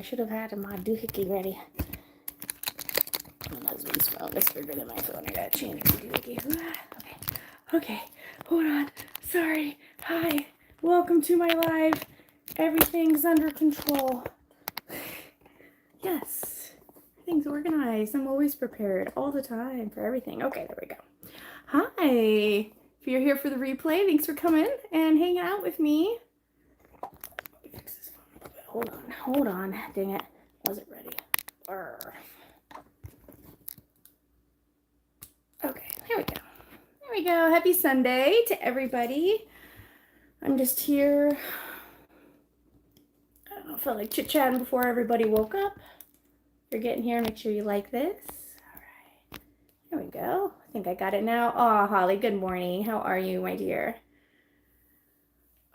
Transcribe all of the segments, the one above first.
I should have had my doohickey ready. My husband's phone is bigger than my phone. I gotta change the doohickey. Okay, hold on. Sorry. Hi. Welcome to my live. Everything's under control. Yes. Everything's organized. I'm always prepared all the time for everything. Okay, there we go. Hi. If you're here for the replay, thanks for coming and hanging out with me. Let me fix this phone a little bit. Hold on. Dang it. Wasn't ready. Okay, here we go. There we go. Happy Sunday to everybody. I'm just here. I don't know, I felt like chit-chatting before everybody woke up. If you're getting here, make sure you like this. All right. There we go. I think I got it now. Oh, Holly, good morning. How are you, my dear?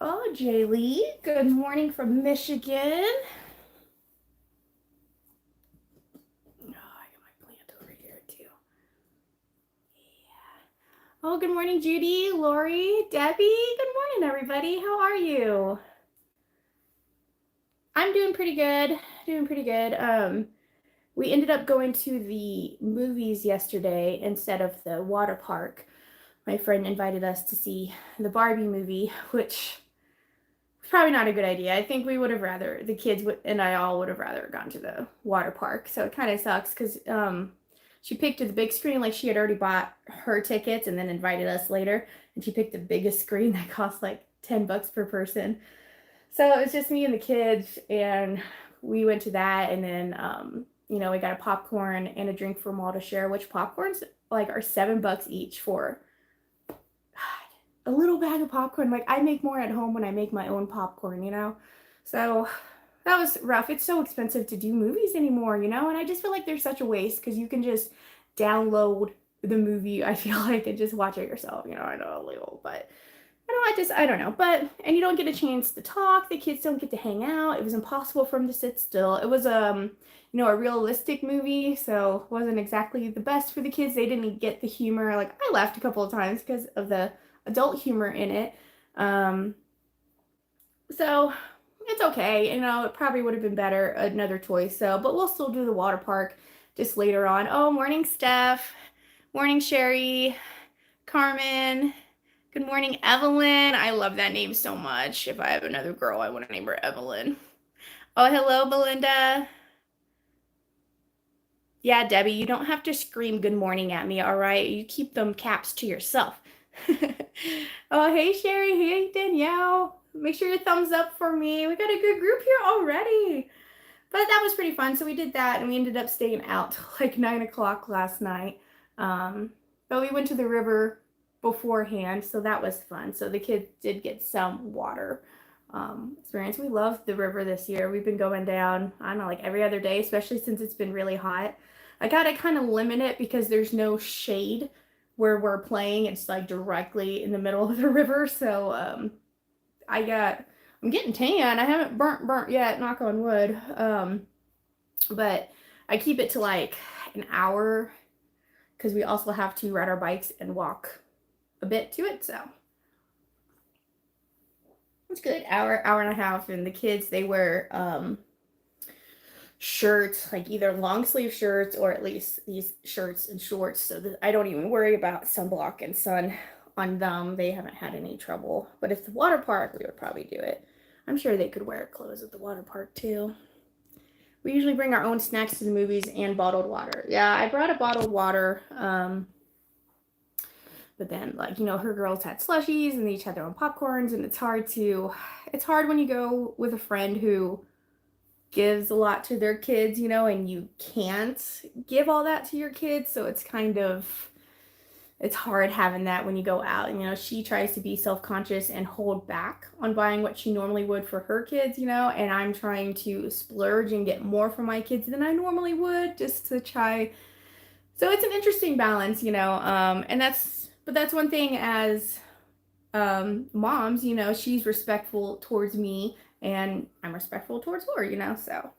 Oh, Jaylee, good morning from Michigan. Oh, I got my plant over here, too. Yeah. Oh, good morning, Judy, Lori, Debbie. Good morning, everybody. How are you? I'm doing pretty good. We ended up going to the movies yesterday instead of the water park. My friend invited us to see the Barbie movie, which was probably not a good idea. I think we would have rather, the kids and I all would have rather gone to the water park. So it kind of sucks because she picked the big screen, like she had already bought her tickets and then invited us later. And she picked the biggest screen that cost like $10 per person. So it was just me and the kids, and we went to that, and then we got a popcorn and a drink from all to share, which popcorns like are $7 each for a little bag of popcorn. Like I make more at home when I make my own popcorn, So that was rough. It's so expensive to do movies anymore, and I just feel like there's such a waste because you can just download the movie, I feel like, and just watch it yourself. I know, illegal, but I don't know. And you don't get a chance to talk. The kids don't get to hang out. It was impossible for them to sit still. It was, a realistic movie, so it wasn't exactly the best for the kids. They didn't get the humor. Like, I laughed a couple of times because of the adult humor in it. So it's okay. It probably would have been better, another choice. So, but we'll still do the water park just later on. Oh, morning, Steph. Morning, Sherry. Carmen. Good morning, Evelyn. I love that name so much. If I have another girl, I want to name her Evelyn. Oh, hello, Belinda. Yeah, Debbie, you don't have to scream good morning at me, all right? You keep them caps to yourself. Oh, hey, Sherry. Hey, Danielle. Make sure you thumbs up for me. We got a good group here already. But that was pretty fun. So we did that, and we ended up staying out till like 9 o'clock last night. But we went to the river beforehand, so that was fun. So the kids did get some water experience. We loved the river this year. We've been going down, I don't know, like every other day, especially since it's been really hot. I gotta kind of limit it because there's no shade where we're playing. It's like directly in the middle of the river. So I'm getting tan. I haven't burnt yet, knock on wood. But I keep it to like an hour because we also have to ride our bikes and walk a bit to it, so it's good. Hour and a half. And the kids, they wear shirts, like either long sleeve shirts or at least these shirts and shorts, so that I don't even worry about sunblock and sun on them. They haven't had any trouble. But if the water park, we would probably do it. I'm sure they could wear clothes at the water park too. We usually bring our own snacks to the movies and bottled water. Yeah, I brought a bottled water. But then, like, her girls had slushies and they each had their own popcorns, and it's hard when you go with a friend who gives a lot to their kids, and you can't give all that to your kids. So it's hard having that when you go out. And, she tries to be self-conscious and hold back on buying what she normally would for her kids, and I'm trying to splurge and get more for my kids than I normally would, just to try. So it's an interesting balance, but that's one thing as moms, she's respectful towards me and I'm respectful towards her, so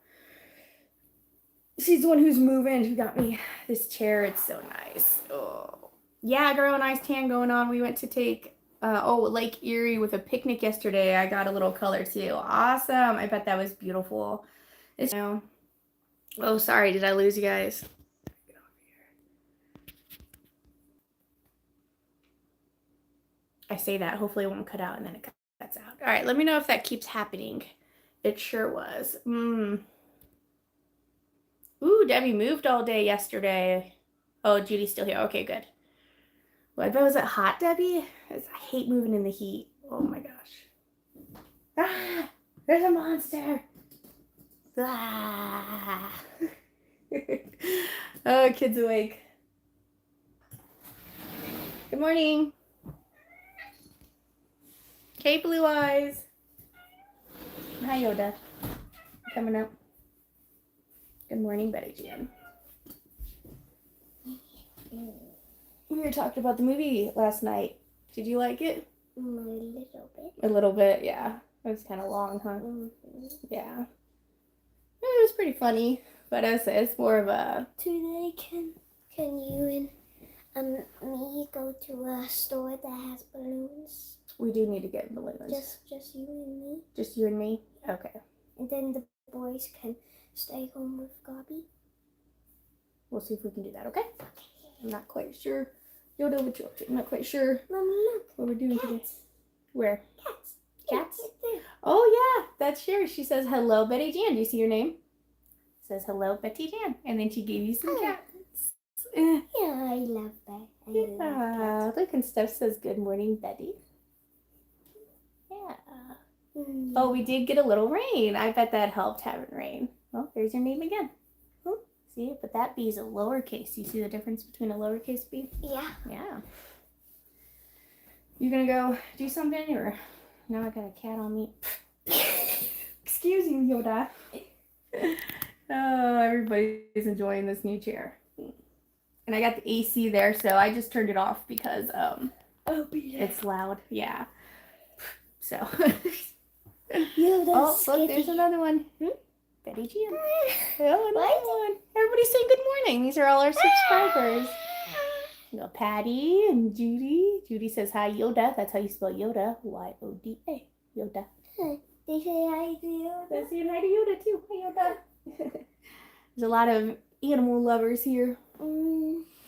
she's the one who's moving. Who got me this chair. It's so nice. Oh, yeah, girl, nice tan going on. We went to take Lake Erie with a picnic yesterday. I got a little color too. Awesome. I bet that was beautiful. It's now. Oh, sorry. Did I lose you guys? I say that. Hopefully it won't cut out and then it cuts out. All right. Let me know if that keeps happening. It sure was. Ooh, Debbie moved all day yesterday. Oh, Judy's still here. Okay, good. Well, I bet, was it hot, Debbie? I hate moving in the heat. Oh my gosh. Ah, there's a monster. Ah. Oh, kid's awake. Good morning. Okay, Blue Eyes. Hi, Yoda. Coming up. Good morning, Betty Jan. We were talking about the movie last night. Did you like it? A little bit. A little bit, yeah. It was kind of long, huh? Mm-hmm. Yeah. It was pretty funny, but it's more of a... Today, can you and me go to a store that has balloons? We do need to get balloons. Just you and me. Just you and me? Okay. And then the boys can stay home with Gabby. We'll see if we can do that, okay? I'm not quite sure. Yoda, what you up to? I'm not quite sure. Mommy, look. What we're doing Cats. today. Where? Cats. Cats? There. Oh, yeah. That's Sherry. She says, hello, Betty Jan. Do you see your name? It says, hello, Betty Jan. And then she gave you some cats. Yeah, I love that. Yeah. Look, and Steph says, good morning, Betty. Yeah. Oh, we did get a little rain. I bet that helped having rain. Oh, there's your name again. Oh, see, but that B is a lowercase. You see the difference between a lowercase b? Yeah. Yeah. You gonna go do something, or now I got a cat on me? Excuse you, Yoda. Oh, everybody's enjoying this new chair. And I got the AC there, so I just turned it off because it's loud. Yeah. So. Oh, look, there's another one. Betty Jan. Oh, another one. Everybody's saying good morning. These are all our subscribers. You know, Patty and Judy. Judy says hi, Yoda. That's how you spell Yoda. Y-O-D-A. Yoda. They say hi to Yoda. They're saying hi to Yoda too. Hi, Yoda. There's a lot of animal lovers here.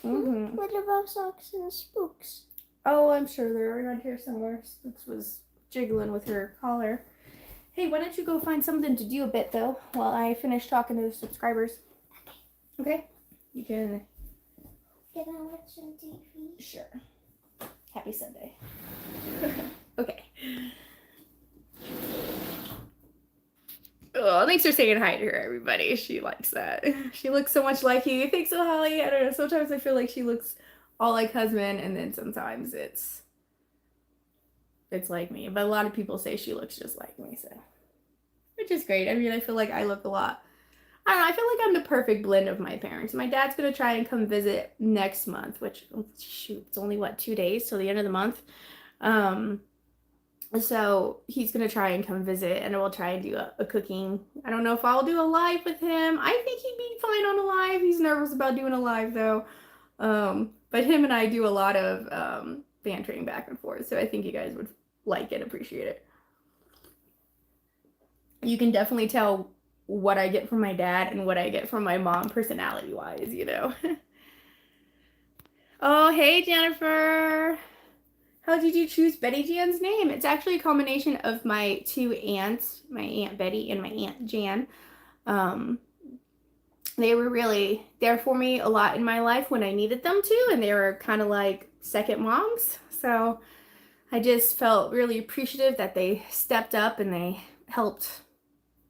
What about Socks and Spooks? Oh, I'm sure they're around here somewhere. Spooks was jiggling with her collar. Hey, why don't you go find something to do a bit, though, while I finish talking to the subscribers? Okay? You can... Can I watch some TV? Sure. Happy Sunday. Okay. Oh, thanks for saying hi to her, everybody. She likes that. She looks so much like you. Thanks, so, Holly. I don't know. Sometimes I feel like she looks all like husband, and then sometimes it's like me. But a lot of people say she looks just like me, so which is great. I mean, I feel like I look a lot. I don't know. I feel like I'm the perfect blend of my parents. My dad's gonna try and come visit next month, which shoot, it's only what, 2 days till the end of the month. So he's gonna try and come visit, and we'll try and do a cooking. I don't know if I'll do a live with him. I think he'd be fine on a live. He's nervous about doing a live though. But him and I do a lot of bantering back and forth, so I think you guys would like it, appreciate it. You can definitely tell what I get from my dad and what I get from my mom personality-wise, you know. Oh, hey, Jennifer. How did you choose Betty Jan's name? It's actually a combination of my two aunts, my Aunt Betty and my Aunt Jan. They were really there for me a lot in my life when I needed them to, and they were kind of like second moms. So I just felt really appreciative that they stepped up and they helped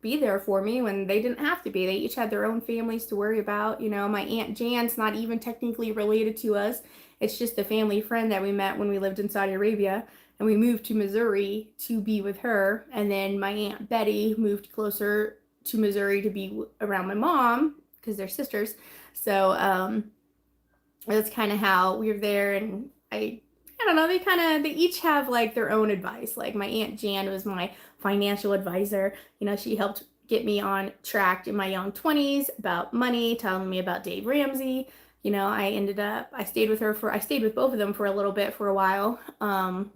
be there for me when they didn't have to be. They each had their own families to worry about. You know, my Aunt Jan's not even technically related to us. It's just a family friend that we met when we lived in Saudi Arabia, and we moved to Missouri to be with her. And then my Aunt Betty moved closer to Missouri to be around my mom because they're sisters. So that's kind of how we were there. And I don't know, they each have like their own advice. Like my Aunt Jan was my financial advisor. You know, she helped get me on track in my young 20s about money, telling me about Dave Ramsey. You know, I stayed with both of them for a little bit, for a while,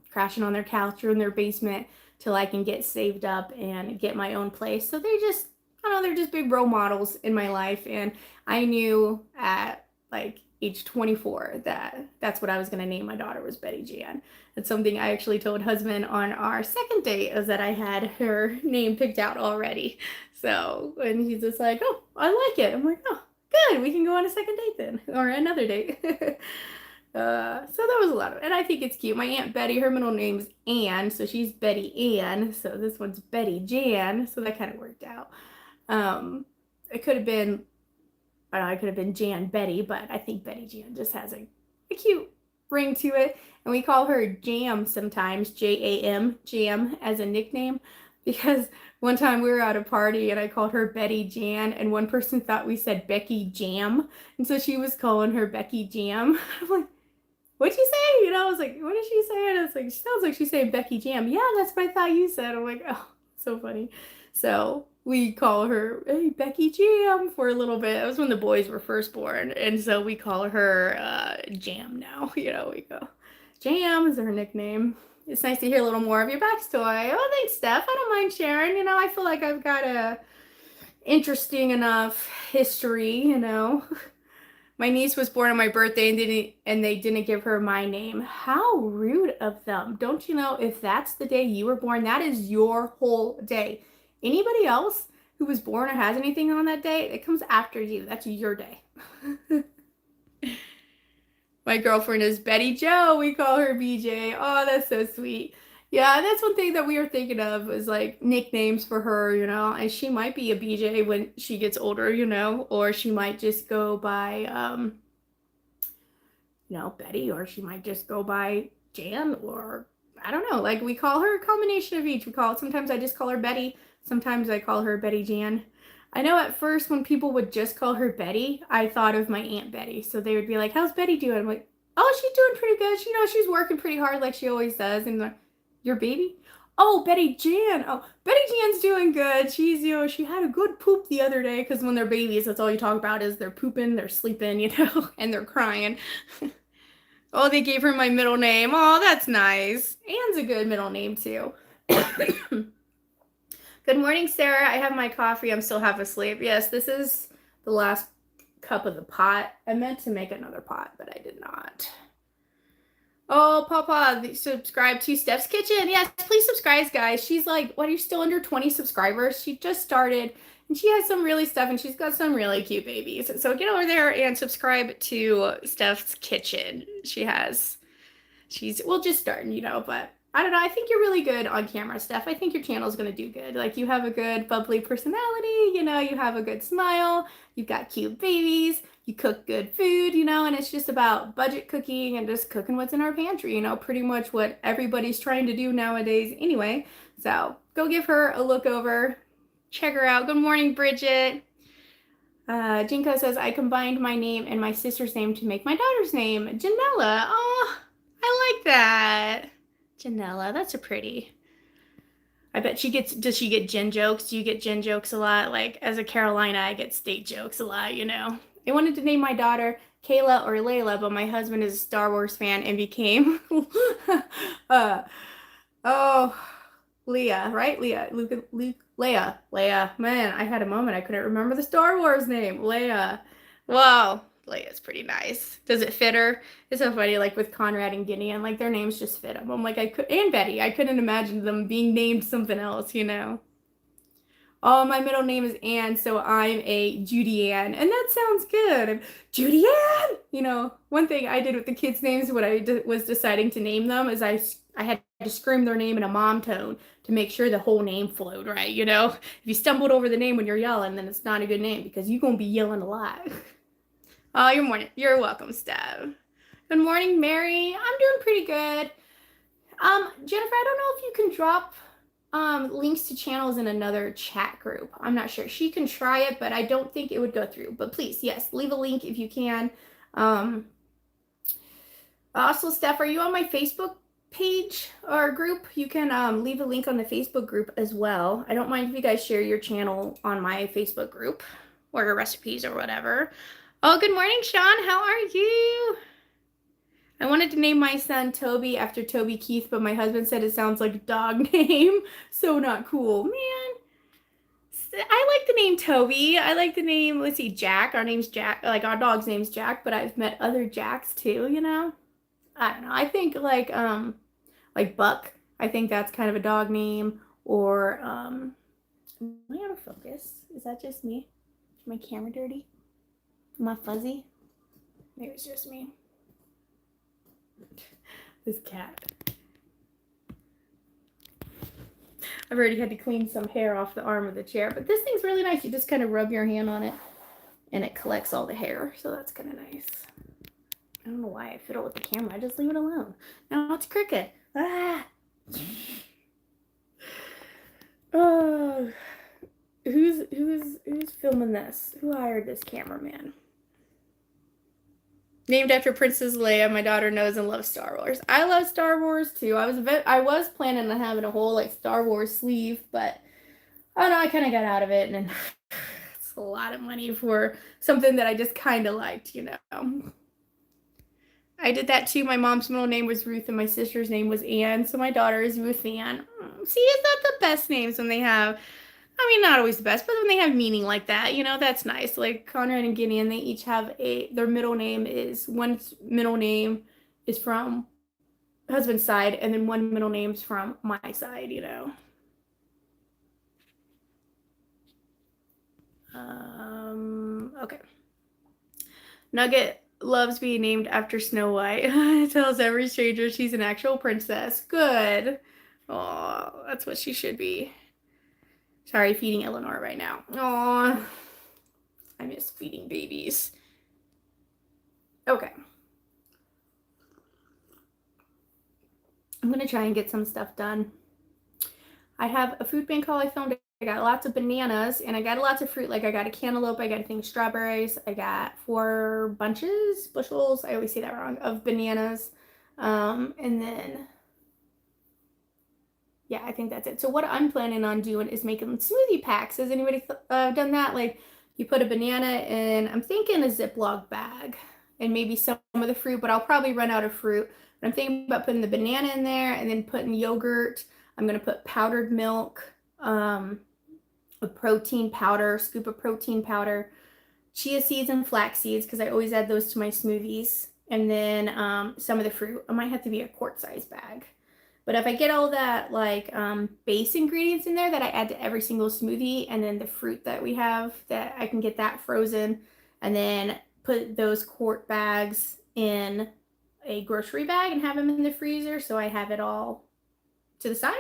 crashing on their couch or in their basement till I can get saved up and get my own place. So they just I don't know, they're just big role models in my life. And I knew at like age 24 that that's what I was going to name my daughter, was Betty Jan. It's something I actually told husband on our second date, is that I had her name picked out already. So, and he's just like, oh, I like it. I'm like, oh, good. We can go on a second date then, or another date. So that was a lot of, and I think it's cute. My Aunt Betty, her middle name's Ann, so she's Betty Ann. So this one's Betty Jan. So that kind of worked out. It could have been, I don't know, it could have been Jan Betty, but I think Betty Jan just has a cute ring to it. And we call her Jam sometimes, Jam, Jam, as a nickname, because one time we were at a party and I called her Betty Jan, and one person thought we said Becky Jam, and so she was calling her Becky Jam. I'm like, what'd you say? You know, I was like, what did she say? And it's like, she sounds like she's saying Becky Jam. Yeah, that's what I thought you said. I'm like, oh, so funny. So we call her, hey, Becky Jam, for a little bit. It was when the boys were first born. And so we call her Jam now. You know, we go, Jam is her nickname. It's nice to hear a little more of your backstory. Oh, thanks, Steph. I don't mind sharing. You know, I feel like I've got a interesting enough history, you know. My niece was born on my birthday and they didn't give her my name. How rude of them. Don't you know, if that's the day you were born, that is your whole day. Anybody else who was born or has anything on that day, it comes after you. That's your day. My girlfriend is Betty Joe. We call her BJ. Oh, that's so sweet. Yeah, that's one thing that we were thinking of, is like nicknames for her, you know, and she might be a BJ when she gets older, you know, or she might just go by, you know, Betty, or she might just go by Jan, or I don't know, like we call her a combination of each. Sometimes I just call her Betty, sometimes I call her Betty Jan. I know at first when people would just call her Betty, I thought of my Aunt Betty. So they would be like, how's Betty doing? I'm like, oh, she's doing pretty good. You know, she's working pretty hard like she always does. And like, your baby? Oh, Betty Jan. Oh, Betty Jan's doing good. She's, you know, she had a good poop the other day, because when they're babies, that's all you talk about is they're pooping, they're sleeping, you know, and they're crying. Oh, they gave her my middle name. Oh, that's nice. Anne's a good middle name too. Good morning, Sarah. I have my coffee. I'm still half asleep. Yes, this is the last cup of the pot. I meant to make another pot, but I did not. Oh, Papa, subscribe to Steph's Kitchen. Yes, please subscribe, guys. She's like, what, are you still under 20 subscribers? She just started, and she has some really stuff, and she's got some really cute babies. So get over there and subscribe to Steph's Kitchen. She's, well, just starting, you know, but I don't know. I think you're really good on camera, Steph. I think your channel is going to do good. Like, you have a good bubbly personality, you know, you have a good smile, you've got cute babies, you cook good food, you know, and it's just about budget cooking and just cooking what's in our pantry, you know, pretty much what everybody's trying to do nowadays anyway. So go give her a look over. Check her out. Good morning, Bridget. Jinko says, I combined my name and my sister's name to make my daughter's name, Janella. Oh, I like that. Janella, that's a pretty. I bet does she get Jen jokes? Do you get Jen jokes a lot? Like, as a Carolina, I get state jokes a lot, you know. I wanted to name my daughter Kayla or Layla, but my husband is a Star Wars fan and became, oh, Leah, right? Leah, Leia. Man, I had a moment. I couldn't remember the Star Wars name. Leia. Wow. Leia's pretty nice. Does it fit her? It's so funny, like with Conrad and Gideon, like their names just fit them. I'm like, and Betty, I couldn't imagine them being named something else, you know? Oh, my middle name is Ann, so I'm a Judy Ann, and that sounds good. I'm Judy Ann! You know, one thing I did with the kids' names when I was deciding to name them is I had to scream their name in a mom tone to make sure the whole name flowed right, you know? If you stumbled over the name when you're yelling, then it's not a good name, because you're going to be yelling a lot. Oh, you're welcome, Steph. Good morning, Mary. I'm doing pretty good. Jennifer, I don't know if you can drop links to channels in another chat group. I'm not sure. She can try it, but I don't think it would go through. But please, yes, leave a link if you can. Also, Steph, are you on my Facebook page or group? You can leave a link on the Facebook group as well. I don't mind if you guys share your channel on my Facebook group or your recipes or whatever. Oh, good morning, Sean. How are you? I wanted to name my son Toby after Toby Keith, but my husband said it sounds like a dog name. So not cool. Man. I like the name Toby. I like the name, let's see, Jack. Our name's Jack. Like our dog's name's Jack, but I've met other Jacks too, you know? I don't know. I think like Buck. I think that's kind of a dog name. Or am I out of focus? Is that just me? Is my camera dirty? Am I fuzzy? Maybe it's just me. This cat. I've already had to clean some hair off the arm of the chair, but this thing's really nice. You just kind of rub your hand on it and it collects all the hair, so that's kind of nice. I don't know why I fiddle with the camera. I just leave it alone. Now it's Cricket. Ah! Oh, who's filming this? Who hired this cameraman? Named after Princess Leia, my daughter knows and loves Star Wars. I love Star Wars too. I was planning on having a whole like Star Wars sleeve, but oh no, I kind of got out of it, and it's a lot of money for something that I just kind of liked, you know. I did that too. My mom's middle name was Ruth and my sister's name was Anne, so my daughter is Ruth Ann. See, is that the best names when they have, I mean, not always the best, but when they have meaning like that, you know, that's nice. Like Conrad and Gideon, they each have their middle name is, one's middle name is from husband's side, and then one middle name's from my side, you know. Okay. Nugget loves being named after Snow White. Tells every stranger she's an actual princess. Good. Oh, that's what she should be. Sorry, feeding Eleanor right now. Oh, I miss feeding babies. Okay. I'm gonna try and get some stuff done. I have a food bank haul I filmed. I got lots of bananas and I got lots of fruit. Like I got a cantaloupe, I got a thing of strawberries, I got 4 bushels, I always say that wrong, of bananas. And then, yeah, I think that's it. So what I'm planning on doing is making smoothie packs. Has anybody done that? Like you put a banana in, I'm thinking a Ziploc bag and maybe some of the fruit, but I'll probably run out of fruit. But I'm thinking about putting the banana in there and then putting yogurt. I'm going to put powdered milk, a protein powder, scoop of protein powder, chia seeds and flax seeds, because I always add those to my smoothies, and then some of the fruit. It might have to be a quart size bag. But if I get all that like base ingredients in there that I add to every single smoothie, and then the fruit that we have, that I can get that frozen, and then put those quart bags in a grocery bag and have them in the freezer so I have it all to the side.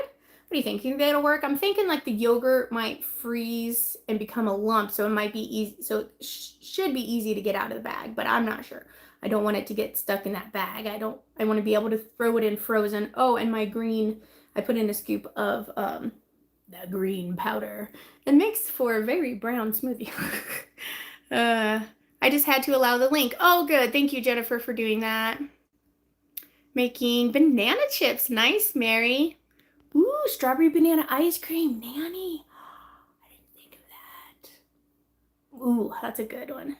What do you think? Think that'll work? I'm thinking like the yogurt might freeze and become a lump, so it might be easy. So it should be easy to get out of the bag, but I'm not sure. I don't want it to get stuck in that bag. I want to be able to throw it in frozen. Oh, and my green, I put in a scoop of the green powder. It makes for a very brown smoothie. I just had to allow the link. Oh, good. Thank you, Jennifer, for doing that. Making banana chips. Nice, Mary. Ooh, strawberry banana ice cream, Nanny. I didn't think of that. Ooh, that's a good one.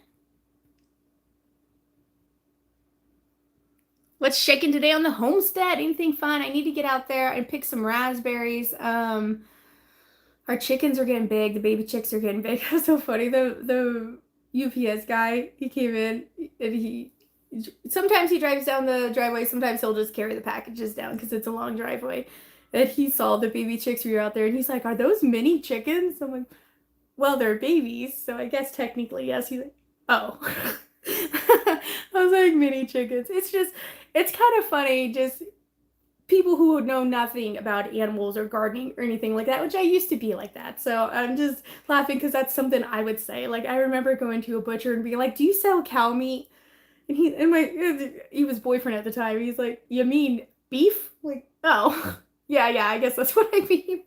What's shaking today on the homestead? Anything fun? I need to get out there and pick some raspberries. Our chickens are getting big. The baby chicks are getting big. That's so funny. The UPS guy, he came in and sometimes he drives down the driveway. Sometimes he'll just carry the packages down because it's a long driveway. And he saw the baby chicks we were out there, and he's like, "Are those mini chickens?" I'm like, "Well, they're babies, so I guess technically yes." He's like, "Oh." I was like, mini chickens. It's kind of funny, just people who know nothing about animals or gardening or anything like that, which I used to be like that. So I'm just laughing because that's something I would say. Like I remember going to a butcher and being like, "Do you sell cow meat?" And he was boyfriend at the time. He's like, "You mean beef?" Like, oh. Yeah, I guess that's what I mean.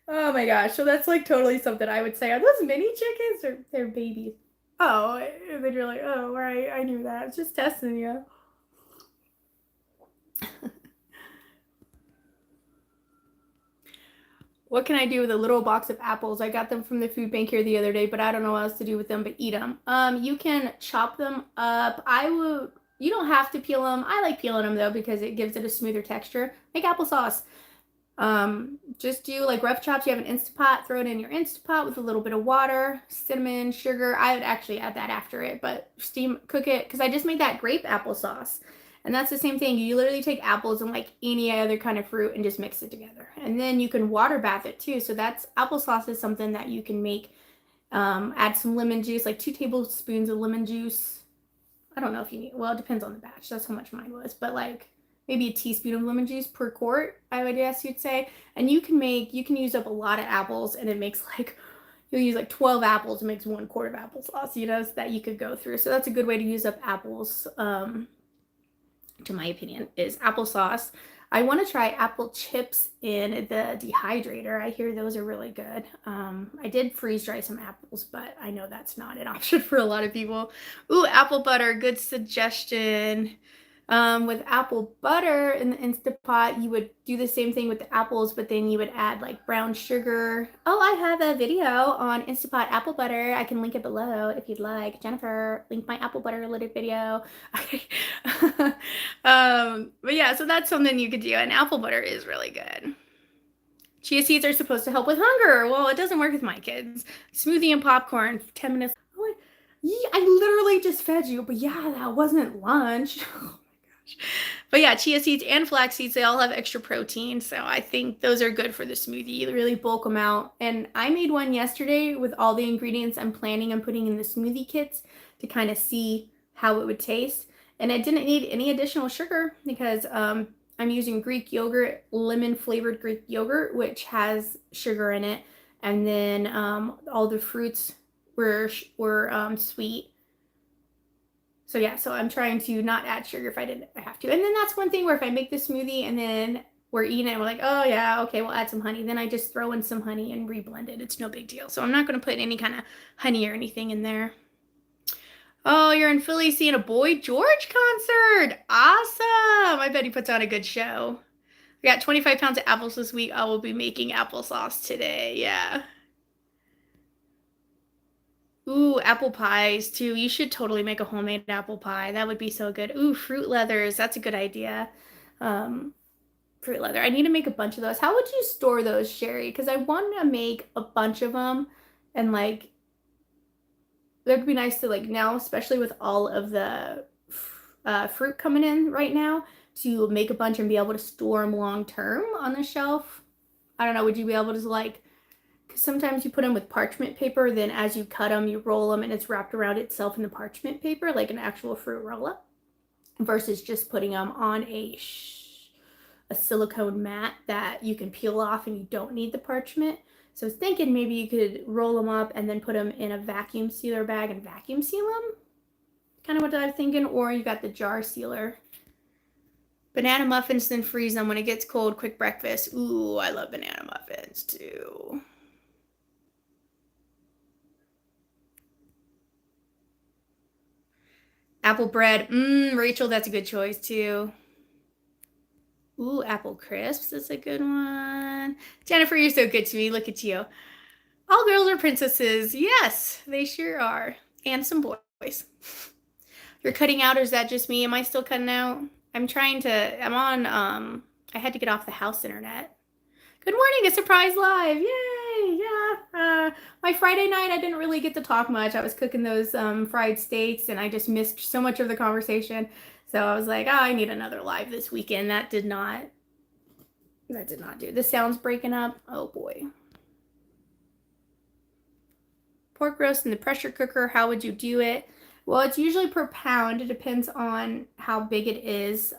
Oh my gosh. So that's like totally something I would say. Are those mini chickens or they're babies? Oh, and then you're like, oh, right, I knew that. It's just testing you. What can I do with a little box of apples? I got them from the food bank here the other day, but I don't know what else to do with them but eat them. You can chop them up. You don't have to peel them. I like peeling them though because it gives it a smoother texture. Make applesauce. Just do like rough chops. You have an Instapot, throw it in your Instapot with a little bit of water, cinnamon, sugar. I would actually add that after it, but steam cook it because I just made that grape applesauce. And that's the same thing. You literally take apples and like any other kind of fruit and just mix it together. And then you can water bath it too. So that's applesauce is something that you can make. Add some lemon juice, like 2 tablespoons of lemon juice. I don't know if you need, well, it depends on the batch. That's how much mine was, but like maybe a teaspoon of lemon juice per quart, I would guess you'd say. And you can use up a lot of apples and it makes like, you'll use like 12 apples and makes 1 quart of applesauce, so that you could go through. So that's a good way to use up apples, to my opinion, is applesauce. I want to try apple chips in the dehydrator. I hear those are really good. I did freeze dry some apples, but I know that's not an option for a lot of people. Ooh, apple butter, good suggestion. With apple butter in the Instant Pot, you would do the same thing with the apples, but then you would add like brown sugar. Oh, I have a video on Instant Pot apple butter. I can link it below if you'd like. Jennifer, link my apple butter related video. But yeah, so that's something you could do, and apple butter is really good. Chia seeds are supposed to help with hunger. Well, it doesn't work with my kids. Smoothie and popcorn, 10 minutes. Oh, I literally just fed you, but yeah, that wasn't lunch. But yeah, chia seeds and flax seeds, they all have extra protein. So I think those are good for the smoothie. You really bulk them out. And I made one yesterday with all the ingredients I'm planning on putting in the smoothie kits to kind of see how it would taste. And it didn't need any additional sugar because I'm using Greek yogurt, lemon flavored Greek yogurt, which has sugar in it. And then all the fruits were sweet. So yeah, so I'm trying to not add sugar if I didn't have to. And then that's one thing where if I make the smoothie and then we're eating it and we're like, oh yeah, okay, we'll add some honey. Then I just throw in some honey and reblend it. It's no big deal. So I'm not going to put any kind of honey or anything in there. Oh, you're in Philly seeing a Boy George concert. Awesome. I bet he puts on a good show. I got 25 pounds of apples this week. I will be making applesauce today. Yeah. Ooh, apple pies too. You should totally make a homemade apple pie. That would be so good. Ooh, fruit leathers. That's a good idea. Fruit leather. I need to make a bunch of those. How would you store those, Sherry? Because I want to make a bunch of them, and like that would be nice to like now, especially with all of the fruit coming in right now, to make a bunch and be able to store them long term on the shelf. I don't know. Would you be able to like? Sometimes you put them with parchment paper, then as you cut them, you roll them and it's wrapped around itself in the parchment paper, like an actual fruit roll-up, versus just putting them on a silicone mat that you can peel off and you don't need the parchment. So I was thinking maybe you could roll them up and then put them in a vacuum sealer bag and vacuum seal them. Kind of what I was thinking. Or you got the jar sealer. Banana muffins, then freeze them when it gets cold. Quick breakfast. Ooh, I love banana muffins too. Apple bread. Rachel, that's a good choice too. Ooh, apple crisps is a good one. Jennifer, you're so good to me. Look at you. All girls are princesses. Yes, they sure are. And some boys. You're cutting out, or is that just me? Am I still cutting out? I'm on, I had to get off the house internet. Good morning, a surprise live. Yay, yeah. My Friday night, I didn't really get to talk much. I was cooking those fried steaks and I just missed so much of the conversation. So I was like, oh, I need another live this weekend. That did not do. The sound's breaking up. Oh boy. Pork roast in the pressure cooker. How would you do it? Well, it's usually per pound. It depends on how big it is.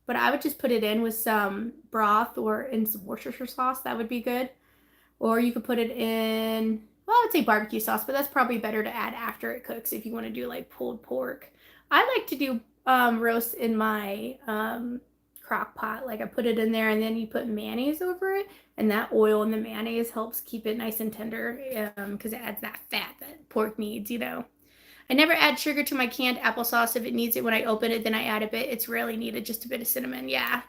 But I would just put it in with some broth or in some Worcestershire sauce. That would be good. Or you could put it in, well, I would say barbecue sauce, but that's probably better to add after it cooks if you want to do like pulled pork. I like to do roast in my crock pot. Like I put it in there and then you put mayonnaise over it. And that oil in the mayonnaise helps keep it nice and tender because it adds that fat that pork needs, I never add sugar to my canned applesauce. If it needs it when I open it, then I add a bit. It's rarely needed, just a bit of cinnamon. Yeah,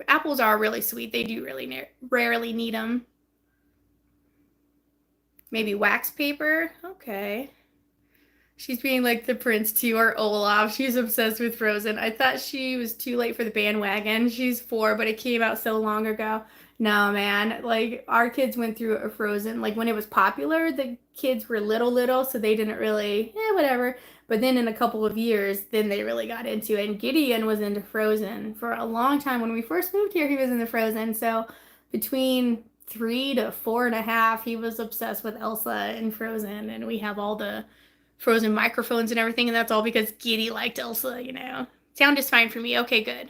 apples are really sweet. They do really rarely need them. Maybe wax paper. Okay. She's being like the prince to our Olaf. She's obsessed with Frozen. I thought she was too late for the bandwagon. She's 4, but it came out so long ago. No, man. Like our kids went through a Frozen. Like when it was popular, the kids were little, so they didn't really, whatever. But then in a couple of years, then they really got into it. And Gideon was into Frozen for a long time. When we first moved here, he was into Frozen. So between 3 to 4.5, he was obsessed with Elsa and Frozen. And we have all the Frozen microphones and everything, and that's all because Giddy liked Elsa, you know. Sound is fine for me. Okay, good.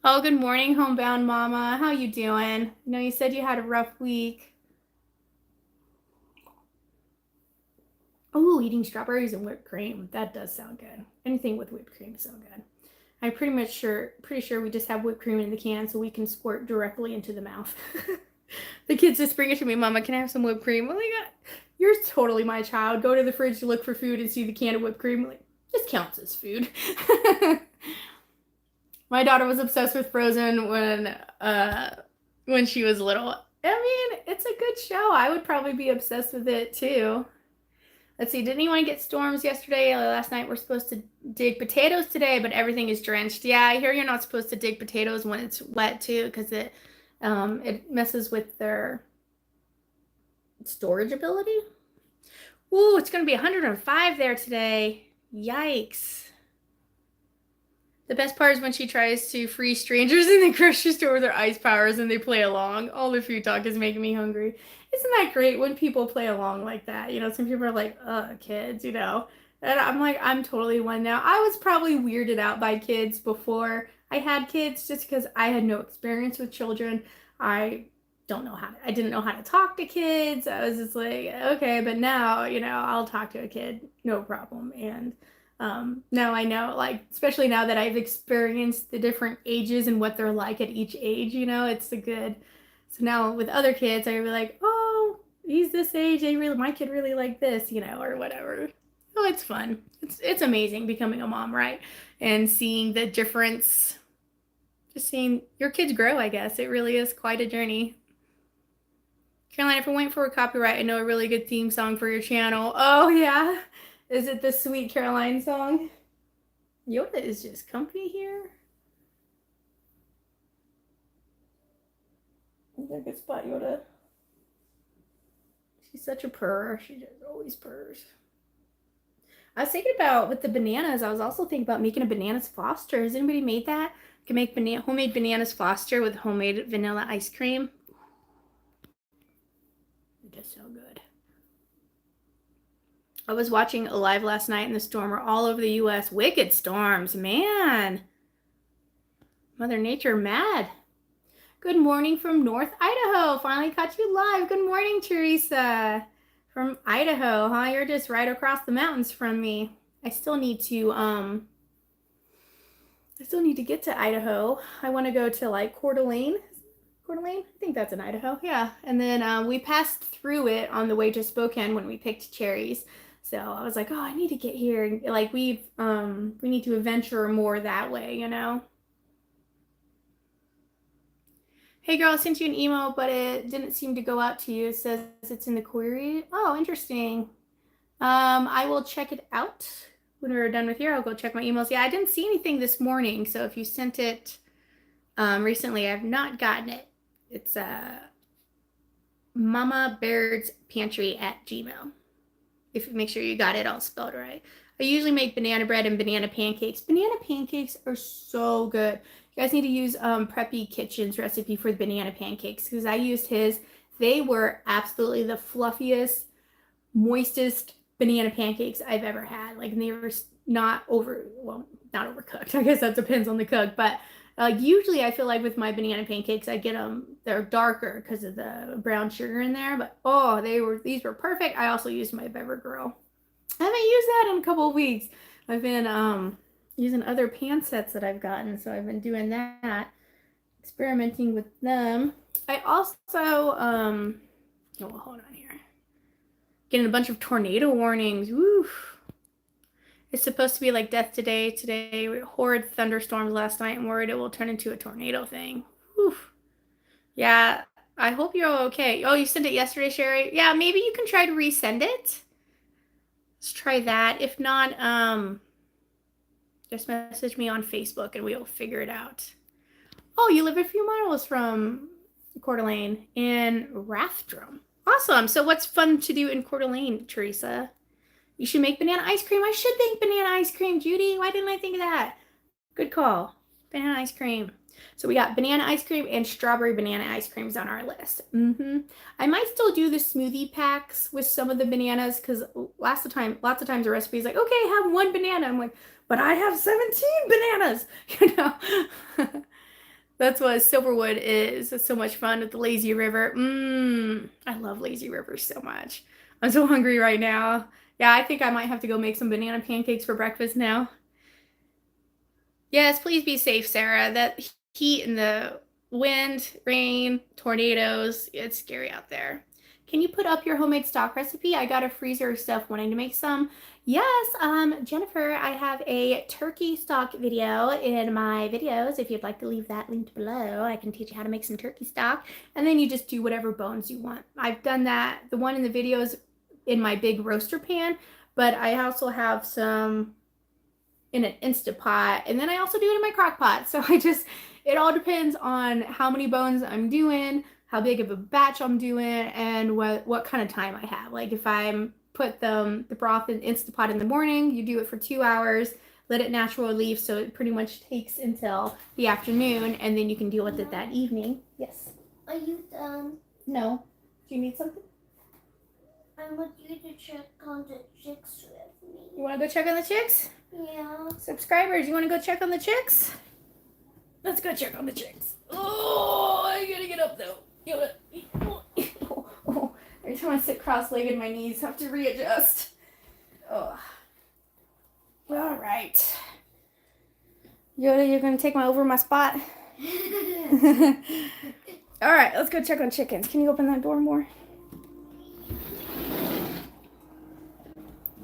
Oh, good morning, homebound mama. How you doing? I know you said you had a rough week. Oh, eating strawberries and whipped cream. That does sound good. Anything with whipped cream is so good. I'm pretty sure we just have whipped cream in the can so we can squirt directly into the mouth. The kids just bring it to me, Mama, can I have some whipped cream? Oh my God, you're totally my child. Go to the fridge to look for food and see the can of whipped cream. I'm like, this counts as food. My daughter was obsessed with Frozen when she was little. I mean, it's a good show. I would probably be obsessed with it too. Let's see, didn't anyone get storms yesterday? Last night we're supposed to dig potatoes today, but everything is drenched. Yeah, I hear you're not supposed to dig potatoes when it's wet too, because it messes with their storage ability. Ooh, it's gonna be 105 there today. Yikes. The best part is when she tries to free strangers in the grocery store with her ice powers and they play along. All the food talk is making me hungry. Isn't that great when people play along like that? You know, some people are like, kids, you know. And I'm like, I'm totally one now. I was probably weirded out by kids before I had kids just because I had no experience with children. I didn't know how to talk to kids. I was just like, okay, but now, you know, I'll talk to a kid, no problem. And now I know, like, especially now that I've experienced the different ages and what they're like at each age, you know, it's a good. So now with other kids, I would be like, oh, he's this age. My kid really like this, you know, or whatever. Oh, it's fun. It's amazing becoming a mom, right? And seeing the difference, just seeing your kids grow, I guess. It really is quite a journey. Caroline, if we're waiting for a copyright, I know a really good theme song for your channel. Oh, yeah. Is it the Sweet Caroline song? Yoda is just comfy here. Is that a good spot, Yoda? She's such a purr. She just always purrs. I was thinking about with the bananas, I was also thinking about making a bananas Foster. Has anybody made that? You can make homemade bananas Foster with homemade vanilla ice cream. Just so good. I was watching a live last night and the storm were all over the US. Wicked storms, man. Mother Nature mad. Good morning from North Idaho. Finally caught you live. Good morning, Teresa. From Idaho, huh? You're just right across the mountains from me. I still need to get to Idaho. I want to go to like Coeur d'Alene. Coeur d'Alene? I think that's in Idaho. Yeah. And then we passed through it on the way to Spokane when we picked cherries. So I was like, oh, I need to get here. Like we need to adventure more that way, you know? Hey girl, I sent you an email, but it didn't seem to go out to you. It says it's in the query. Oh, interesting. I will check it out when we're done with here. I'll go check my emails. Yeah, I didn't see anything this morning. So if you sent it recently, I've not gotten it. It's mamabairdspantry@gmail.com. If you make sure you got it all spelled right. I usually make banana bread and banana pancakes. Banana pancakes are so good. You guys need to use Preppy Kitchen's recipe for the banana pancakes because I used his. They were absolutely the fluffiest, moistest banana pancakes I've ever had. Like, and they were not overcooked. I guess that depends on the cook, but usually I feel like with my banana pancakes, I get them, they're darker because of the brown sugar in there, but oh, these were perfect. I also used my Bever Grill. I haven't used that in a couple of weeks. I've been using other pan sets that I've gotten, so I've been doing that, experimenting with them. I also, hold on here, getting a bunch of tornado warnings. Woo! It's supposed to be like death today. Today, horrid thunderstorms last night. I'm worried it will turn into a tornado thing. Whew. Yeah, I hope you're okay. Oh, you sent it yesterday, Sherry? Yeah, maybe you can try to resend it. Let's try that. If not, just message me on Facebook and we'll figure it out. Oh, you live a few miles from Coeur d'Alene in Rathdrum. Awesome. So what's fun to do in Coeur d'Alene, Teresa? You should make banana ice cream. I should make banana ice cream, Judy. Why didn't I think of that? Good call. Banana ice cream. So we got banana ice cream and strawberry banana ice creams on our list. I might still do the smoothie packs with some of the bananas because lots of times the recipe is like, okay, have one banana. I'm like, but I have 17 bananas. You know, that's what Silverwood is. It's so much fun at the Lazy River. I love Lazy River so much. I'm so hungry right now. Yeah, I think I might have to go make some banana pancakes for breakfast now. Yes, please be safe, Sarah. That heat and the wind, rain, tornadoes, it's scary out there. Can you put up your homemade stock recipe? I got a freezer of stuff wanting to make some. Yes, Jennifer, I have a turkey stock video in my videos. If you'd like to leave that linked below, I can teach you how to make some turkey stock. And then you just do whatever bones you want. I've done that. The one in the videos in my big roaster pan, but I also have some in an Instapot, and then I also do it in my crock pot. So it all depends on how many bones I'm doing, how big of a batch I'm doing, and what kind of time I have. Like if I'm put the broth in Instapot in the morning, you do it for 2 hours, let it naturally leave, so it pretty much takes until the afternoon, and then you can deal with it that evening. Yes. Are you done? No. Do you need something? I want you to check on the chicks with me. You want to go check on the chicks? Yeah. Subscribers, you want to go check on the chicks? Let's go check on the chicks. Oh, I gotta get up though. Every time I sit cross-legged, my knees have to readjust. Oh. All right. Yoda, you're gonna take over my spot? All right, let's go check on chickens. Can you open that door more?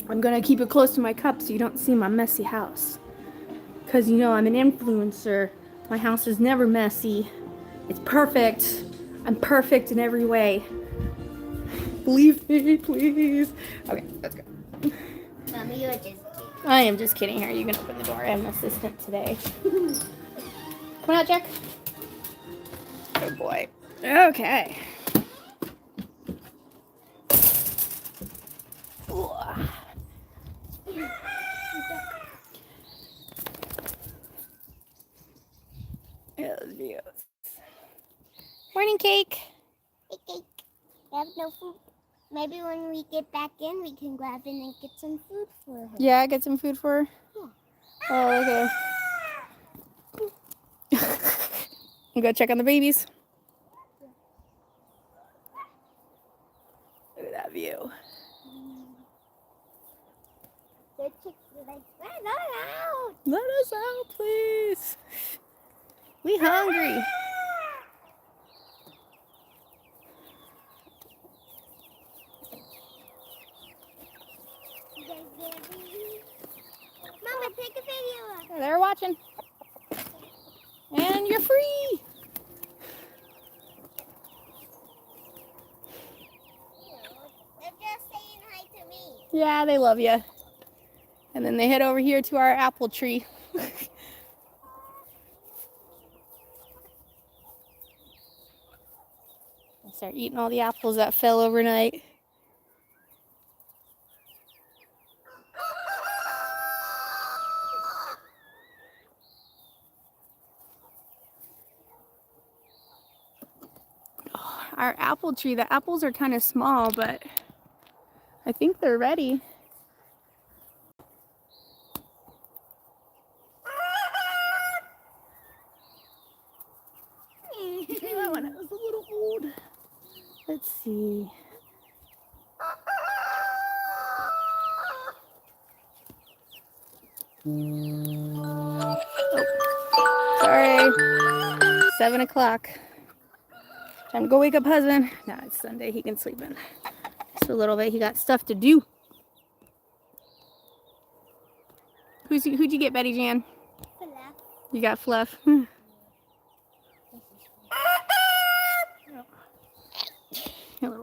I'm gonna keep it close to my cup so you don't see my messy house. Cause you know I'm an influencer. My house is never messy. It's perfect. I'm perfect in every way. Believe me, please. Okay, let's go. Mommy, you're just kidding. I am just kidding. Here, you can open the door. I have an assistant today. Come on out, Jack. Good boy. Okay. Morning, Cake. Hey, Cake. I have no food. Maybe when we get back in, we can grab in and get some food for her. Yeah, get some food for her. Yeah. Oh, okay. You go check on the babies. Look at that view. The chicks are like, let us out. Let us out, please. We hungry. Mama, take a video. They're watching. And you're free. They're just saying hi to me. Yeah, they love you. And then they head over here to our apple tree. Start eating all the apples that fell overnight. Oh, our apple tree, the apples are kind of small, but I think they're ready. That one was a little old. Let's see. Oh, sorry. 7 o'clock. Time to go wake up husband. No, it's Sunday. He can sleep in just a little bit. He got stuff to do. Who'd you get, Betty Jan? Fluff. You got Fluff.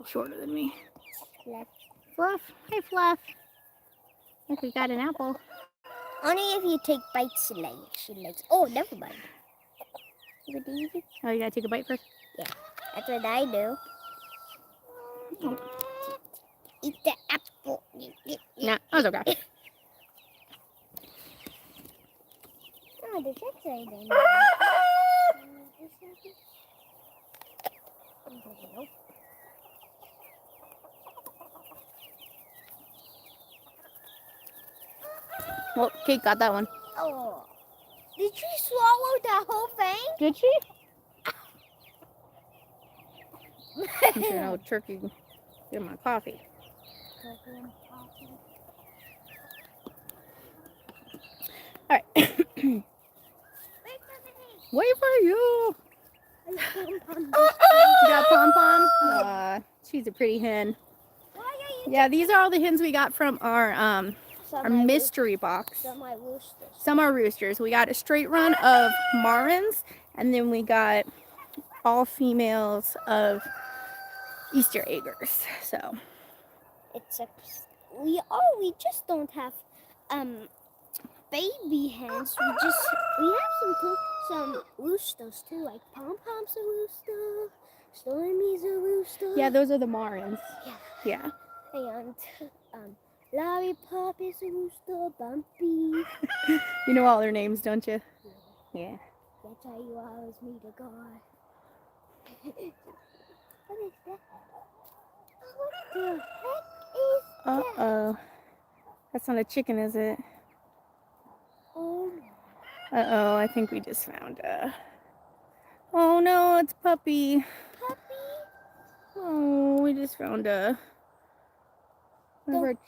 shorter than me. Fluff. Fluff. Hi, Fluff. Look, we got an apple. Only if you take bites, she likes. Oh, never mind. Oh, you gotta take a bite first? Yeah, that's what I do. Eat the apple. Nah, that was okay. Oh, the chicks are in Well, Kate got that one. Oh, did she swallow the whole thing? Did she? I'm sure no turkey in my coffee. All right. Wait for you. You got Pom Pom? She's a pretty hen. Yeah, these are all the hens we got from our mystery box. Some are roosters. Some are roosters. We got a straight run of Marins, and then we got all females of Easter eggers. So Except we just don't have baby hens. We have some roosters too, like Pom Pom's a rooster, Stormy's a rooster. yeah, those are the Marins. Yeah. Yeah. And Lollipop is a rooster, Bumpy. You know all their names, don't you? Yeah. That's how you always meet a guy. What is that? What the heck is that? Uh-oh. That's not a chicken, is it? Oh, Uh-oh, I think we just found a... Oh no, it's Puppy. puppy! Oh, we just found a...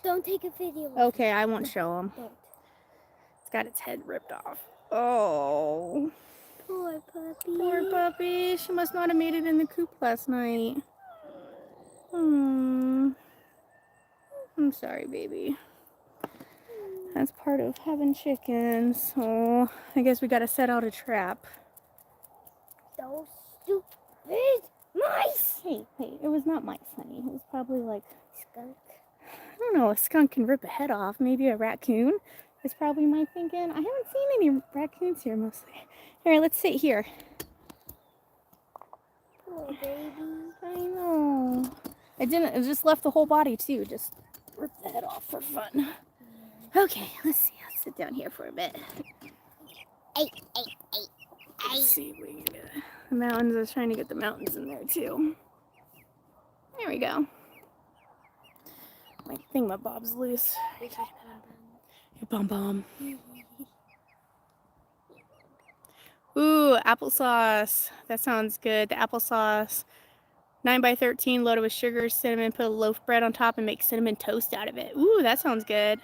Don't take a video. Okay, I won't show him. Don't. It's got its head ripped off. Oh, Poor puppy. poor puppy. She must not have made it in the coop last night. I'm sorry, baby. That's part of having chickens. Oh, I guess we gotta set out a trap. Those stupid mice! Hey, it was not mice, honey. It was probably like... Skunk. I don't know, a skunk can rip a head off. Maybe a raccoon is probably my thinking. I haven't seen any raccoons here mostly. All right, let's sit here. Poor baby. I know. It just left the whole body too. Just ripped the head off for fun. Okay, let's see. I'll sit down here for a bit. Let's see if we can get the mountains. I was trying to get the mountains in there too. There we go. My thingamabob's loose. Hey, Bum Bum. Ooh, applesauce. That sounds good. The applesauce. 9x13 loaded with sugar, cinnamon, put a loaf bread on top and make cinnamon toast out of it. Ooh, that sounds good.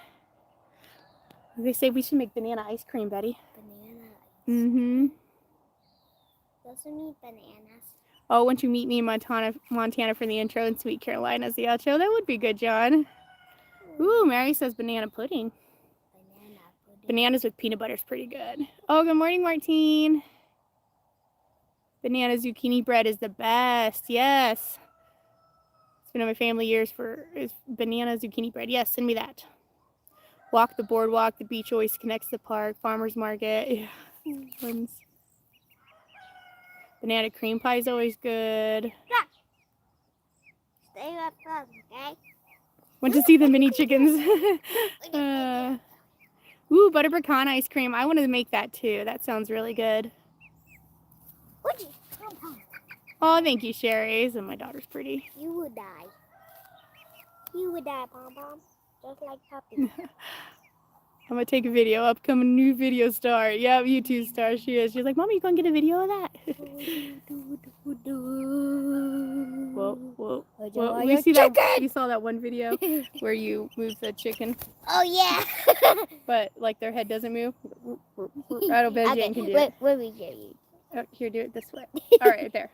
They say we should make banana ice cream, Betty. Banana ice. Mm-hmm. Doesn't need bananas. Oh, won't you meet me in Montana for the intro and Sweet Carolina as the outro? That would be good, John. Ooh, Mary says banana pudding. Banana pudding. Bananas with peanut butter is pretty good. Oh, good morning, Martine. Banana zucchini bread is the best. Yes. It's been in my family years is banana zucchini bread. Yes, send me that. Walk the boardwalk. The beach always connects the park. Farmer's market. Yeah. Banana cream pie is always good. Stay up close, okay? Went to see the mini chickens. Ooh, butter pecan ice cream. I wanted to make that too. That sounds really good. Oh, thank you, Sherry. And my daughter's pretty. You would die. You would die, Pom Pom. Just like Puppy. I'm gonna take a video. Upcoming new video star. Yep, YouTube star she is. She's like, Mommy, you gonna get a video of that? Whoa. We saw that one video where you move the chicken. Oh, yeah. But like their head doesn't move. I don't bet Jane can do it. Wait, we get you. Oh, here, do it this way. All right, there.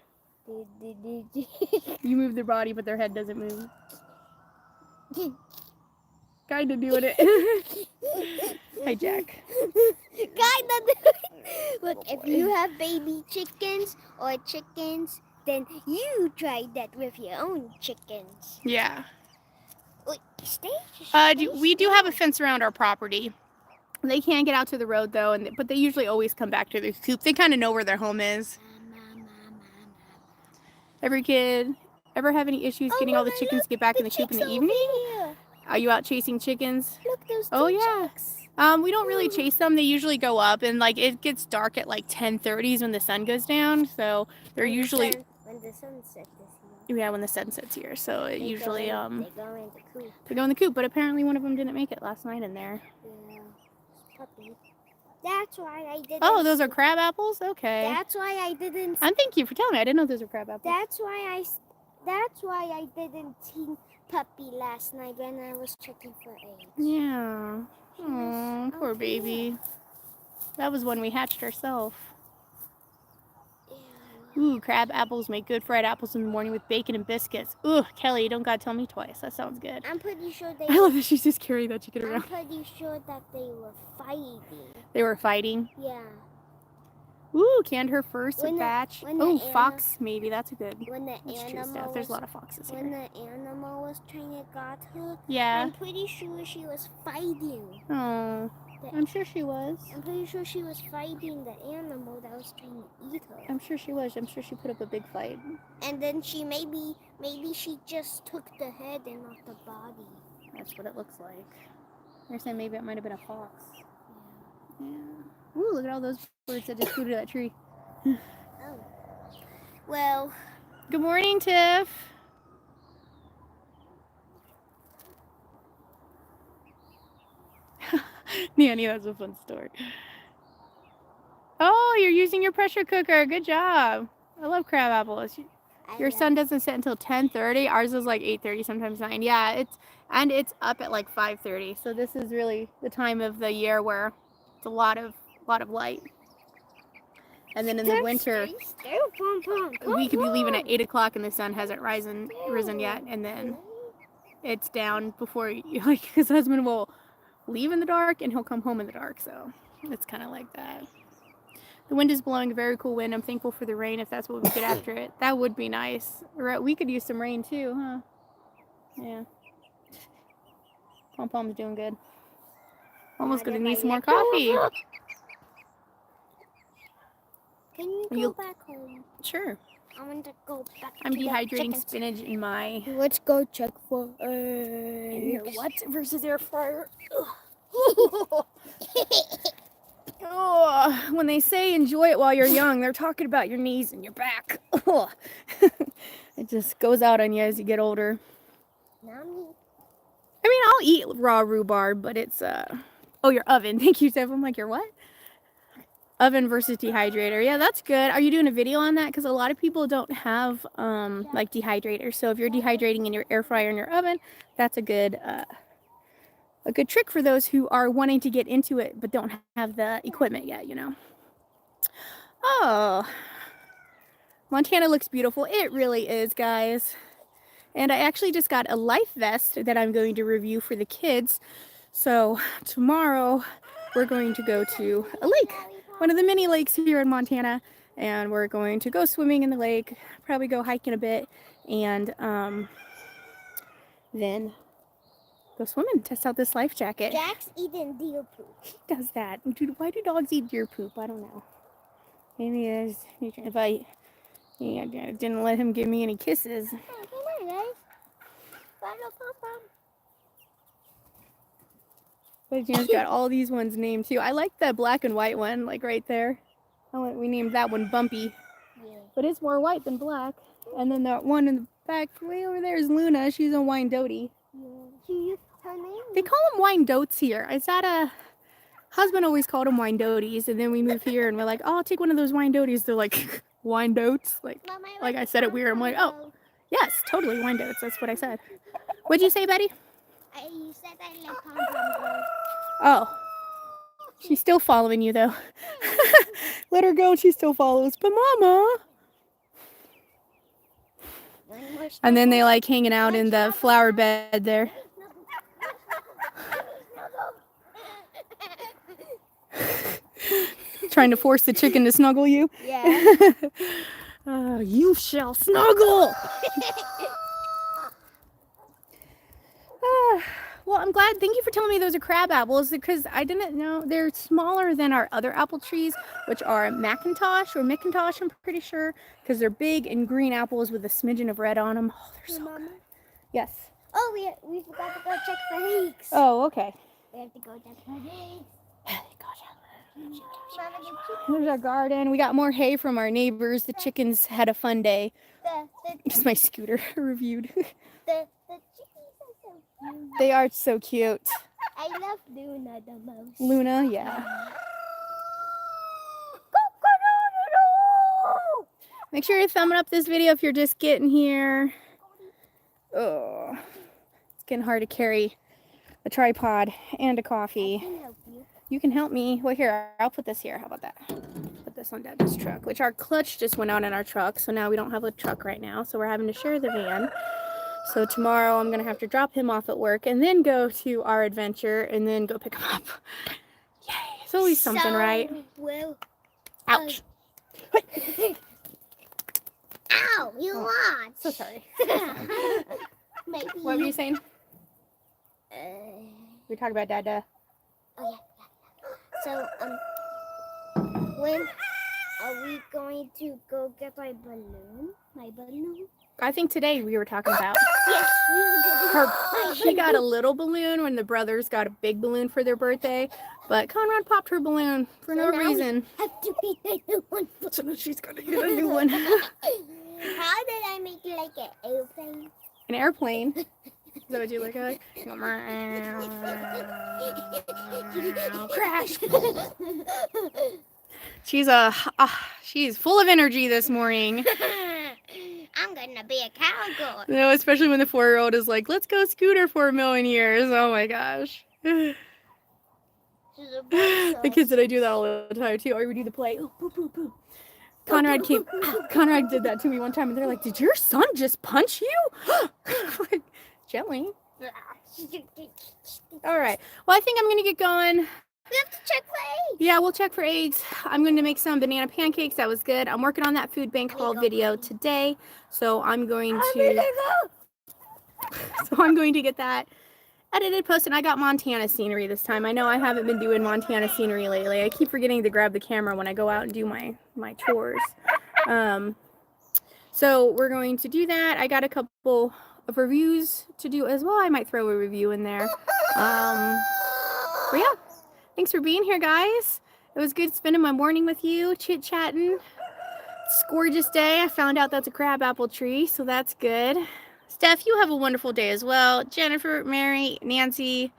You move their body, but their head doesn't move. Kinda doing it. Hi, Jack. Kinda doing it. Look, if you have baby chickens or chickens then you tried that with your own chickens. Yeah. Wait, stay. We do have a fence around our property. They can't get out to the road though, but they usually always come back to their coop. They kind of know where their home is. Every kid ever have any issues getting all the chickens to get back in the coop in the evening? Are you out chasing chickens? Look, those two Oh yeah. chicks. We don't really chase them. They usually go up, and like it gets dark at like 10:30 when the sun goes down. So they're usually When the sun sets here. yeah, when the sun sets here. So it usually they go in the coop. they go in the coop. But apparently one of them didn't make it last night in there. Yeah, puppy. That's why I didn't. Oh, those are crab apples. Okay. That's why I didn't. And thank you for telling me. I didn't know those were crab apples. That's why I didn't see Puppy last night when I was checking for eggs. Yeah. She Oh, was poor out baby. there. That was one we hatched ourselves. Yeah. Ooh, crab apples make good fried apples in the morning with bacon and biscuits. Ooh, Kelly, you don't gotta tell me twice. That sounds good. I'm pretty sure they. I love that she's just carrying that chicken I'm around. pretty sure that they were fighting. They were fighting. Yeah. Ooh, canned her first When the- batch. when the Oh, ana- fox, maybe. That's a good. When the That's true animal stuff. There's was a lot of foxes when here. the animal was trying to got her, Yeah. I'm pretty sure she was fighting. Oh, I'm sure she was. I'm pretty sure she was fighting the animal that was trying to eat her. I'm sure she was. I'm sure she put up a big fight. And then she maybe she just took the head and not the body. That's what it looks like. You're saying maybe it might have been a fox. Yeah. Yeah. Ooh, look at all those birds that just flew to that tree. Oh. Well, Good morning, Tiff. Nanny, that's a fun story. Oh, you're using your pressure cooker. Good job. I love crab apples. Your sun doesn't set until 10:30. Ours is like 8:30, sometimes 9. Yeah, it's up at like 5:30. So this is really the time of the year where it's a lot of light. And then in the winter, we could be leaving at 8 o'clock and the sun hasn't risen yet, and then it's down before like his husband will leave in the dark and he'll come home in the dark. So it's kind of like that. The wind is blowing, a very cool wind. I'm thankful for the rain if that's what we get after it. That would be nice. We could use some rain too, huh? Yeah. Pom Pom's doing good. Almost gonna need some more coffee. Can you go back home? Sure. I want to go back. I'm to the dehydrating chickens. spinach in my Let's go check for what versus air fryer. Oh, when they say enjoy it while you're young, they're talking about your knees and your back. Oh. It just goes out on you as you get older. Not me. I mean, I'll eat raw rhubarb, but it's oh, your oven. Thank you, Steph. I'm like, your what? Oven versus dehydrator. Yeah, that's good. Are you doing a video on that? Because a lot of people don't have like dehydrators. So if you're dehydrating in your air fryer and your oven, that's a good trick for those who are wanting to get into it but don't have the equipment yet, you know. Oh, Montana looks beautiful. It really is, guys. And I actually just got a life vest that I'm going to review for the kids. So tomorrow we're going to go to a lake, one of the mini lakes here in Montana, and we're going to go swimming in the lake, probably go hiking a bit, and then go swimming, test out this life jacket. Jack's eating deer poop. He does that. Dude, why do dogs eat deer poop? I don't know. Maybe if I didn't let him give me any kisses. Oh, come on, guys. But Jan's got all these ones named too. I like the black and white one, like right there. We named that one Bumpy. Yeah. But it's more white than black. And then the one in the back way over there is Luna. She's a Wyandotte. Yeah. Her name? They call them Wyandottes here. Is that a... Husband always called them Wyandottes, and then we moved here and we're like, oh, I'll take one of those Wyandottes. They're like, Wyandottes? Like I said it weird. I'm like, oh, yes, totally, Wyandottes. That's what I said. What'd you say, Betty? You said I like pom-pom. Oh. She's still following you, though. Let her go, she still follows. But Mama! And then they like hanging out in the flower bed there. Trying to force the chicken to snuggle you. Yeah. You shall snuggle. Well, I'm glad. Thank you for telling me those are crab apples because I didn't know they're smaller than our other apple trees, which are McIntosh, I'm pretty sure, because they're big and green apples with a smidgen of red on them. Oh, they're so Mama? good. Yes. Oh, we forgot to go check for eggs. Oh, okay. We have to go check for eggs. There's our garden. We got more hay from our neighbors. The chickens had a fun day. Just my scooter reviewed. The chickens are so cute. They are so cute. I love Luna the most. Luna, yeah. Make sure you're thumbing up this video if you're just getting here. Oh, it's getting hard to carry a tripod and a coffee. I can help you. You can help me. Well, here, I'll put this here. How about that? Put this on Dad's truck, which our clutch just went out in our truck. So now we don't have a truck right now. So we're having to share the van. So tomorrow I'm going to have to drop him off at work and then go to our adventure and then go pick him up. Yay. It's always something, right? Well, Ouch. Ow, you lost. So sorry. Maybe. What were you saying? We We talking about Dada. Oh, yeah. So, when are we going to go get my balloon? My balloon? I think today we were talking about. Yes, we will get She got a little balloon when the brothers got a big balloon for their birthday, but Conrad popped her balloon for no reason. Have to be a new one. So now she's got to get a new one. How did I make it like an airplane? An airplane. Is that what you look like? Crash. She's full of energy this morning. I'm gonna be a cowgirl. You know, especially when the 4-year-old is like, let's go scooter for a million years. Oh my gosh. The kids that I do that all the time too. Or we do the play. Oh, poo, poo, poo. Conrad did that to me one time and they're like, did your son just punch you? Like, gently. All right. Well, I think I'm going to get going. We have to check for eggs. Yeah, we'll check for eggs. I'm going to make some banana pancakes. That was good. I'm working on that food bank haul video today. So I'm going to get that edited, posted. I got Montana scenery this time. I know I haven't been doing Montana scenery lately. I keep forgetting to grab the camera when I go out and do my chores. So we're going to do that. I got a couple of reviews to do as well. I might throw a review in there. But yeah, thanks for being here, guys. It was good spending my morning with you, chit-chatting. It's a gorgeous day. I found out that's a crabapple tree, so that's good. Steph, you have a wonderful day as well. Jennifer, Mary, Nancy.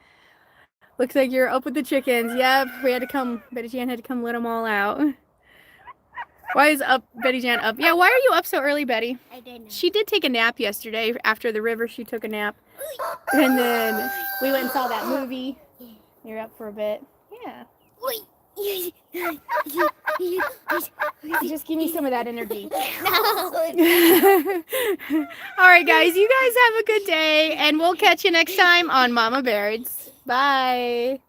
Looks like you're up with the chickens. Yep, Betty Jan had to come let them all out. Why is Betty Jan up? Yeah, why are you up so early, Betty? I didn't know. She did take a nap yesterday. After the river, she took a nap. And then we went and saw that movie. You're up for a bit. Yeah. Just give me some of that energy. All right, guys. You guys have a good day. And we'll catch you next time on Mama Baird's. Bye.